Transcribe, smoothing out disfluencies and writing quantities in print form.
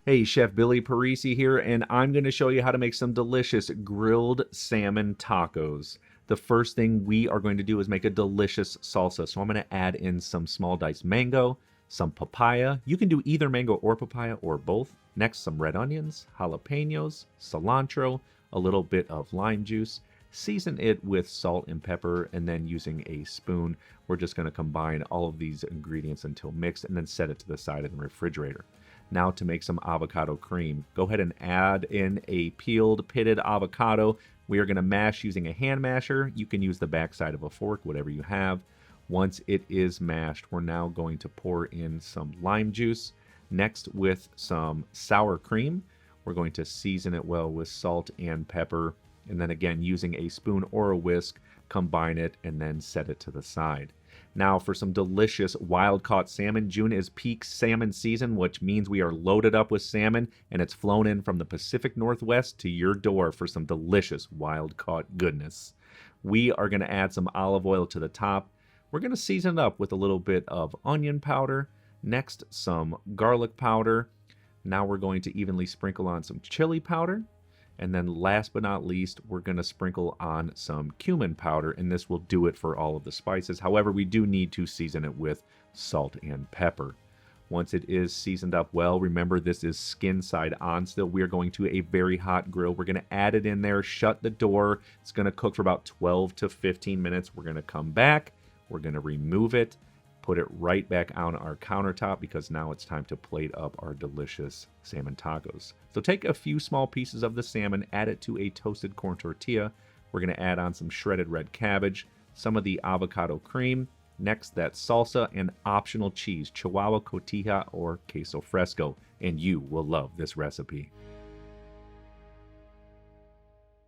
Hey, Chef Billy Parisi here, and I'm going to show you how to make some delicious grilled salmon tacos. The first thing we are going to do is make a delicious salsa. So I'm going to add in some small diced mango, some papaya. You can do either mango or papaya or both. Next, some red onions, jalapeños, cilantro, a little bit of lime juice. Season it with salt and pepper, and then using a spoon, we're just going to combine all of these ingredients until mixed and then set it to the side in the refrigerator. Now to make some avocado cream, go ahead and add in a peeled, pitted avocado. We are going to mash using a hand masher. You can use the backside of a fork, whatever you have. Once it is mashed, we're now going to pour in some lime juice. Next, with some sour cream, we're going to season it well with salt and pepper. And then again, using a spoon or a whisk, combine it and then set it to the side. Now for some delicious wild-caught salmon. June is peak salmon season, which means we are loaded up with salmon, and it's flown in from the Pacific Northwest to your door for some delicious wild-caught goodness. We are going to add some olive oil to the top. We're going to season it up with a little bit of onion powder. Next, some garlic powder. Now we're going to evenly sprinkle on some chili powder. And then last but not least, we're going to sprinkle on some cumin powder, and this will do it for all of the spices. However, we do need to season it with salt and pepper. Once it is seasoned up well, remember this is skin side on still. We are going to a very hot grill. We're going to add it in there, shut the door. It's going to cook for about 12 to 15 minutes. We're going to come back. We're going to remove it, put it right back on our countertop because now it's time to plate up our delicious salmon tacos. So take a few small pieces of the salmon, add it to a toasted corn tortilla. We're going to add on some shredded red cabbage, some of the avocado cream, next that salsa, and optional cheese, Chihuahua cotija or queso fresco, and you will love this recipe.